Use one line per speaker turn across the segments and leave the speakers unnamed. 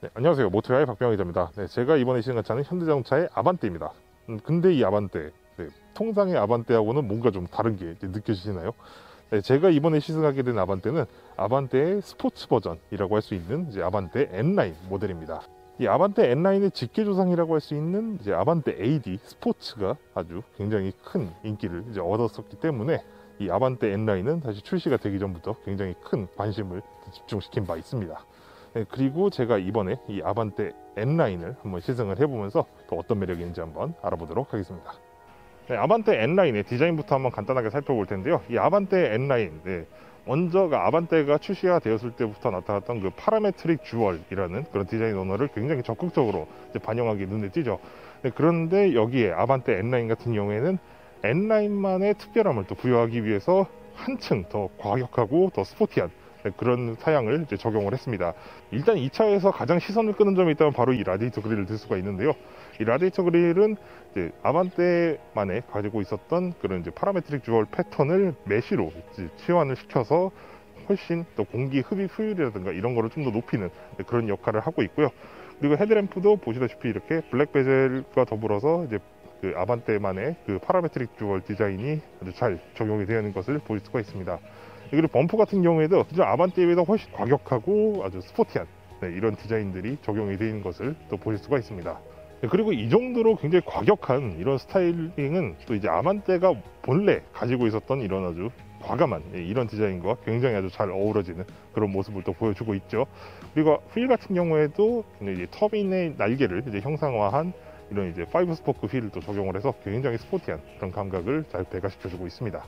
네, 안녕하세요. 모토야의 박병호 기자입니다. 네, 제가 이번에 시승한 차는 현대자동차의 아반떼입니다. 근데 이 아반떼, 통상의 아반떼하고는 뭔가 좀 다른 게 느껴지시나요? 네, 제가 이번에 시승하게 된 아반떼는 아반떼의 스포츠 버전이라고 할 수 있는 아반떼 N9 모델입니다. 이 아반떼 N9의 직계조상이라고 할 수 있는 아반떼 AD 스포츠가 아주 굉장히 큰 인기를 얻었었기 때문에 이 아반떼 N9은 사실 출시가 되기 전부터 굉장히 큰 관심을 집중시킨 바 있습니다. 네, 그리고 제가 이번에 이 아반떼 N9을 한번 시승을 해보면서 또 어떤 매력이 있는지 한번 알아보도록 하겠습니다. 네, 아반떼 N9의 디자인부터 한번 간단하게 살펴볼 텐데요. 이 아반떼 N9, 먼저가 아반떼가 출시가 되었을 때부터 나타났던 그 파라메트릭 주얼이라는 그런 디자인 언어를 굉장히 적극적으로 반영하기 눈에 띄죠. 네, 그런데 여기에 아반떼 N9 같은 경우에는 N9만의 특별함을 또 부여하기 위해서 한층 더 과격하고 더 스포티한 그런 사양을 적용을 했습니다. 일단 이 차에서 가장 시선을 끄는 점이 있다면 바로 이 라디에이터 그릴을 들 수가 있는데요. 이 라디에이터 그릴은 아반떼만에 가지고 있었던 그런 파라메트릭 주얼 패턴을 메쉬로 치환을 시켜서 훨씬 또 공기 흡입 효율이라든가 이런 거를 좀 더 높이는 그런 역할을 하고 있고요. 그리고 헤드램프도 보시다시피 이렇게 블랙 베젤과 더불어서 그 아반떼만의 그 파라메트릭 주얼 디자인이 아주 잘 적용이 되어 있는 것을 볼 수가 있습니다. 그리고 범퍼 같은 경우에도 기존 아반떼에 비해서 훨씬 과격하고 아주 스포티한 이런 디자인들이 적용이 되어 있는 것을 또 보실 수가 있습니다. 그리고 이 정도로 굉장히 과격한 이런 스타일링은 또 아반떼가 본래 가지고 있었던 이런 아주 과감한 이런 디자인과 굉장히 아주 잘 어우러지는 그런 모습을 또 보여주고 있죠. 그리고 휠 같은 경우에도 터빈의 날개를 형상화한 이런 5스포크 휠을 또 적용을 해서 굉장히 스포티한 그런 감각을 잘 배가시켜주고 있습니다.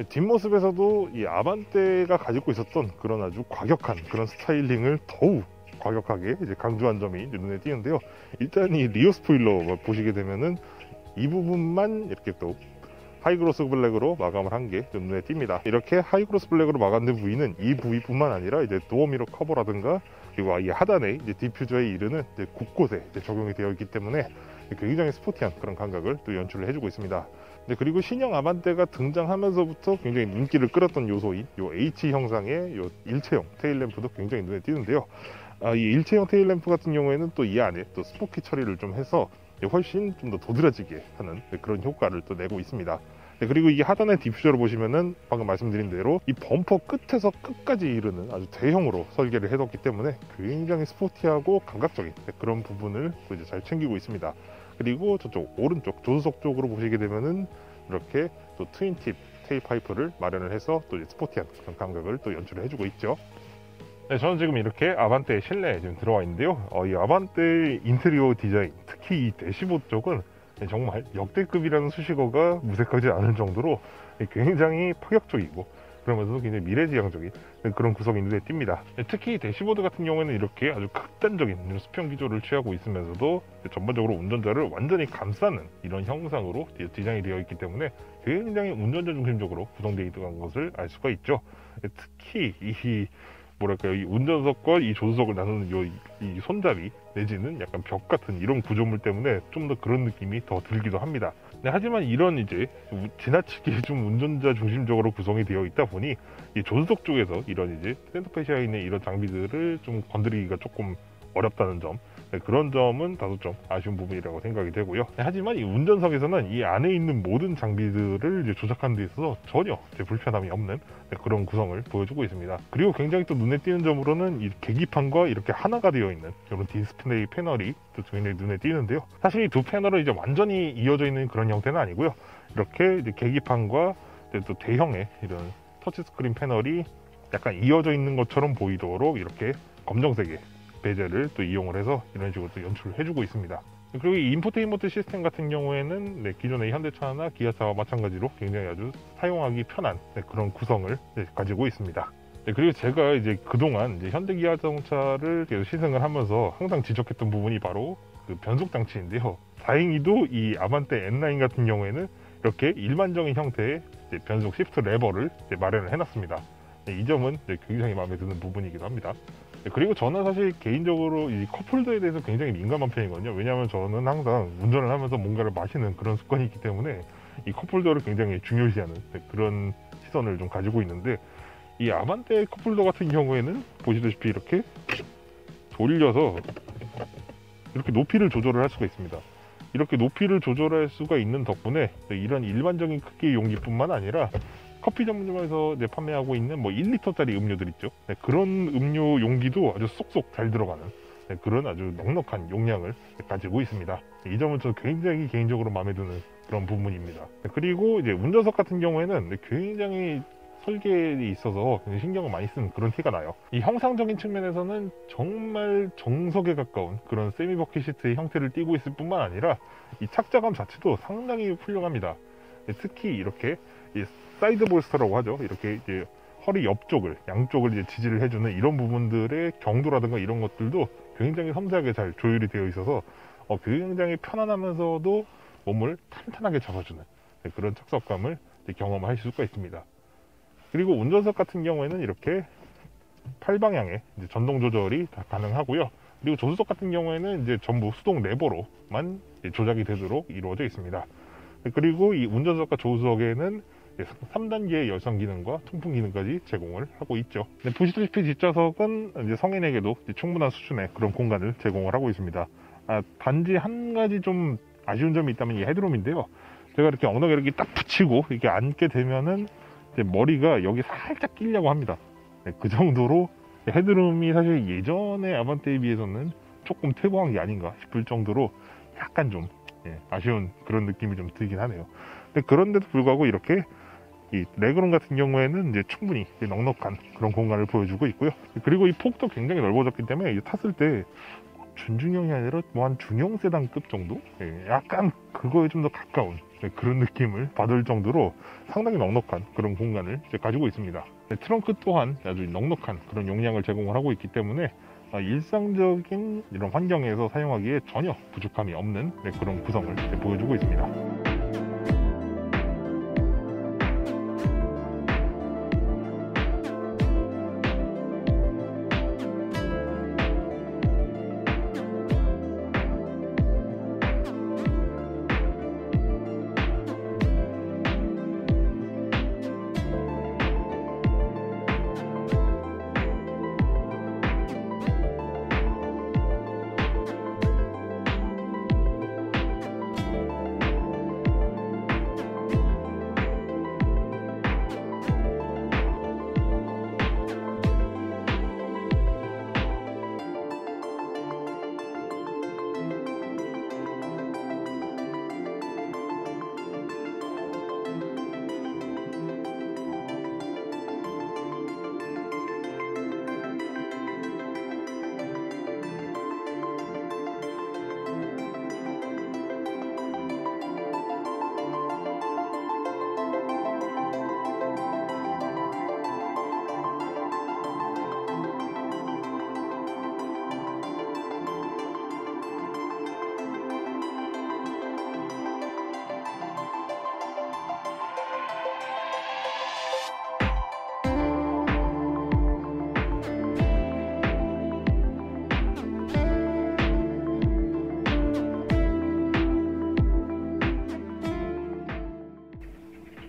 뒷모습에서도 이 아반떼가 가지고 있었던 그런 아주 과격한 그런 스타일링을 더욱 과격하게 강조한 점이 눈에 띄는데요. 일단 이 리어 스포일러 보시게 되면은 이 부분만 이렇게 또 하이그로스 블랙으로 마감을 한 게 눈에 띕니다. 이렇게 하이그로스 블랙으로 마감된 부위는 이 부위뿐만 아니라 도어 미러 커버라든가 그리고 이 하단에 디퓨저에 이르는 곳곳에 적용이 되어 있기 때문에 굉장히 스포티한 그런 감각을 또 연출을 해주고 있습니다. 그리고 신형 아반떼가 등장하면서부터 굉장히 인기를 끌었던 요소인 요 H 형상의 요 일체형 테일램프도 굉장히 눈에 띄는데요. 이 일체형 테일램프 같은 경우에는 또 이 안에 또 스포키 처리를 좀 해서 훨씬 좀 더 도드라지게 하는 그런 효과를 또 내고 있습니다. 그리고 이 하단의 디퓨저를 보시면은 방금 말씀드린 대로 이 범퍼 끝에서 끝까지 이르는 아주 대형으로 설계를 해뒀기 때문에 굉장히 스포티하고 감각적인 그런 부분을 또 잘 챙기고 있습니다. 그리고 저쪽 오른쪽 조수석 쪽으로 보시게 되면은 이렇게 또 트윈팁 테일 파이프를 마련을 해서 또 스포티한 그런 감각을 또 연출을 해주고 있죠. 네, 저는 지금 이렇게 아반떼 실내에 지금 들어와 있는데요. 이 아반떼 인테리어 디자인, 특히 이 대시보드 쪽은 정말 역대급이라는 수식어가 무색하지 않을 정도로 굉장히 파격적이고 그러면서도 굉장히 미래지향적인 그런 구성이 눈에 띕니다. 특히 대시보드 같은 경우에는 이렇게 아주 극단적인 수평 기조를 취하고 있으면서도 전반적으로 운전자를 완전히 감싸는 이런 형상으로 디자인이 되어 있기 때문에 굉장히 운전자 중심적으로 구성되어 있는 것을 알 수가 있죠. 특히 이 운전석과 이 조수석을 나누는 이 손잡이 내지는 약간 벽 같은 이런 구조물 때문에 좀 더 그런 느낌이 더 들기도 합니다. 하지만 이런 지나치게 좀 운전자 중심적으로 구성이 되어 있다 보니 이 조수석 쪽에서 이런 센터페시아에 있는 이런 장비들을 좀 건드리기가 조금 어렵다는 점, 그런 점은 다소 좀 아쉬운 부분이라고 생각이 되고요. 하지만 이 운전석에서는 이 안에 있는 모든 장비들을 조작하는 데 있어서 전혀 불편함이 없는 그런 구성을 보여주고 있습니다. 그리고 굉장히 또 눈에 띄는 점으로는 이 계기판과 이렇게 하나가 되어 있는 이런 디스플레이 패널이 또 굉장히 눈에 띄는데요. 사실 이 두 패널은 완전히 이어져 있는 그런 형태는 아니고요. 이렇게 계기판과 또 대형의 이런 터치스크린 패널이 약간 이어져 있는 것처럼 보이도록 이렇게 검정색의 베젤을 또 이용을 해서 이런 식으로 또 연출을 해주고 있습니다. 그리고 이 인포테인먼트 시스템 같은 경우에는 기존의 현대차나 기아차와 마찬가지로 굉장히 아주 사용하기 편한 그런 구성을 가지고 있습니다. 그리고 제가 그동안 현대 기아 자동차를 계속 시승을 하면서 항상 지적했던 부분이 바로 그 변속 장치인데요. 다행히도 이 아반떼 N9 같은 경우에는 이렇게 일반적인 형태의 변속 시프트 레버를 마련을 해놨습니다. 이 점은 굉장히 마음에 드는 부분이기도 합니다. 그리고 저는 사실 개인적으로 이 컵홀더에 대해서 굉장히 민감한 편이거든요. 왜냐하면 저는 항상 운전을 하면서 뭔가를 마시는 그런 습관이 있기 때문에 이 컵홀더를 굉장히 중요시하는 그런 시선을 좀 가지고 있는데, 이 아반떼 컵홀더 같은 경우에는 보시다시피 이렇게 돌려서 이렇게 높이를 조절을 할 수가 있습니다. 이렇게 높이를 조절할 수가 있는 덕분에 이런 일반적인 크기의 용기뿐만 아니라 커피 전문점에서 이제 판매하고 있는 뭐 1리터짜리 음료들 있죠. 네, 그런 음료 용기도 아주 쏙쏙 잘 들어가는 그런 아주 넉넉한 용량을 가지고 있습니다. 이 점은 저 굉장히 개인적으로 마음에 드는 그런 부분입니다. 그리고 이제 운전석 같은 경우에는 굉장히 설계에 있어서 신경을 많이 쓰는 그런 티가 나요. 이 형상적인 측면에서는 정말 정석에 가까운 그런 세미 버킷 시트의 형태를 띠고 있을 뿐만 아니라 이 착자감 자체도 상당히 훌륭합니다. 특히 이렇게 이 사이드 볼스터라고 하죠. 이렇게 이제 허리 옆쪽을 양쪽을 이제 지지를 해주는 이런 부분들의 경도라든가 이런 것들도 굉장히 섬세하게 잘 조율이 되어 있어서 굉장히 편안하면서도 몸을 탄탄하게 잡아주는 그런 착석감을 경험하실 수가 있습니다. 그리고 운전석 같은 경우에는 이렇게 팔방향에 이제 전동 조절이 다 가능하고요. 그리고 조수석 같은 경우에는 이제 전부 수동 레버로만 조작이 되도록 이루어져 있습니다. 그리고 이 운전석과 조수석에는 3단계의 열선 기능과 통풍 기능까지 제공을 하고 있죠. 보시다시피 뒷좌석은 이제 성인에게도 이제 충분한 수준의 그런 공간을 제공을 하고 있습니다. 단지 한 가지 좀 아쉬운 점이 있다면 이 헤드룸인데요. 제가 이렇게 엉덩이를 이렇게 딱 붙이고 이렇게 앉게 되면은 이제 머리가 여기 살짝 끼려고 합니다. 그 정도로 헤드룸이 사실 예전의 아반떼에 비해서는 조금 퇴보한 게 아닌가 싶을 정도로 약간 좀 아쉬운 그런 느낌이 좀 들긴 하네요. 그런데도 불구하고 이렇게 이 레그룸 같은 경우에는 이제 충분히 넉넉한 그런 공간을 보여주고 있고요. 그리고 이 폭도 굉장히 넓어졌기 때문에 탔을 때 준중형이 아니라 뭐 한 중형 세단급 정도? 약간 그거에 좀 더 가까운 그런 느낌을 받을 정도로 상당히 넉넉한 그런 공간을 가지고 있습니다. 트렁크 또한 아주 넉넉한 그런 용량을 제공을 하고 있기 때문에 일상적인 이런 환경에서 사용하기에 전혀 부족함이 없는 그런 구성을 보여주고 있습니다.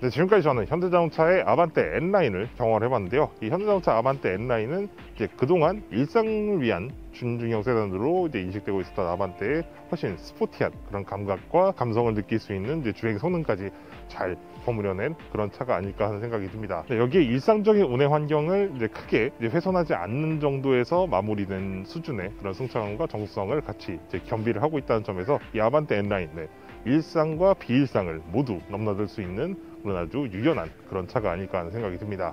지금까지 저는 현대자동차의 아반떼 N라인을 경험을 해봤는데요. 이 현대자동차 아반떼 N라인은 이제 그동안 일상을 위한 준중형 세단으로 이제 인식되고 있었던 아반떼의 훨씬 스포티한 그런 감각과 감성을 느낄 수 있는 이제 주행 성능까지 잘 버무려낸 그런 차가 아닐까 하는 생각이 듭니다. 여기에 일상적인 운행 환경을 이제 크게 이제 훼손하지 않는 정도에서 마무리된 수준의 그런 승차감과 정숙성을 같이 이제 겸비를 하고 있다는 점에서 이 아반떼 N라인 일상과 비일상을 모두 넘나들 수 있는 그런 아주 유연한 그런 차가 아닐까 하는 생각이 듭니다.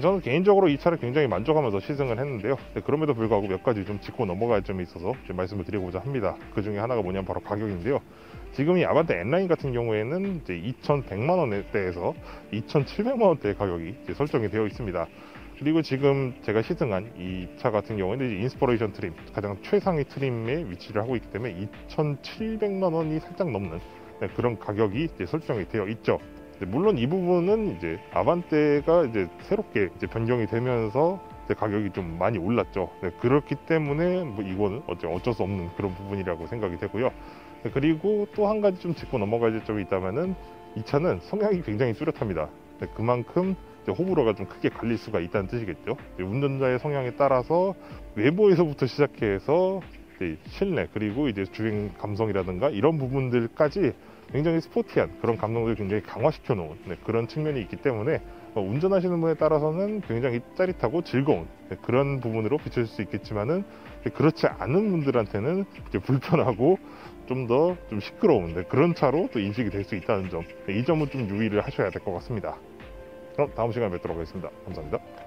저는 개인적으로 이 차를 굉장히 만족하면서 시승을 했는데요. 그럼에도 불구하고 몇 가지 좀 짚고 넘어갈 점이 있어서 좀 말씀을 드리고자 합니다. 그 중에 하나가 뭐냐면 바로 가격인데요. 지금 이 아반떼 N라인 같은 경우에는 이제 2,100만 원대에서 2,700만 원대의 가격이 이제 설정이 되어 있습니다. 그리고 지금 제가 시승한 이 차 같은 경우에는 이제 인스퍼레이션 트림, 가장 최상위 트림에 위치를 하고 있기 때문에 2,700만 원이 살짝 넘는 그런 가격이 이제 설정이 되어 있죠. 물론 이 부분은 이제 아반떼가 이제 새롭게 이제 변경이 되면서 이제 가격이 좀 많이 올랐죠. 그렇기 때문에 뭐 이거는 어쩔 수 없는 그런 부분이라고 생각이 되고요. 그리고 또 한 가지 좀 짚고 넘어가야 될 점이 있다면은 이 차는 성향이 굉장히 뚜렷합니다. 그만큼 호불호가 좀 크게 갈릴 수가 있다는 뜻이겠죠. 운전자의 성향에 따라서 외부에서부터 시작해서 실내 그리고 이제 주행 감성이라든가 이런 부분들까지 굉장히 스포티한 그런 감성들을 굉장히 강화시켜 놓은 그런 측면이 있기 때문에 운전하시는 분에 따라서는 굉장히 짜릿하고 즐거운 그런 부분으로 비춰질 수 있겠지만은 그렇지 않은 분들한테는 이제 불편하고 좀 더 좀 시끄러운 그런 차로 또 인식이 될 수 있다는 점, 이 점은 좀 유의를 하셔야 될 것 같습니다. 그럼 다음 시간에 뵙도록 하겠습니다. 감사합니다.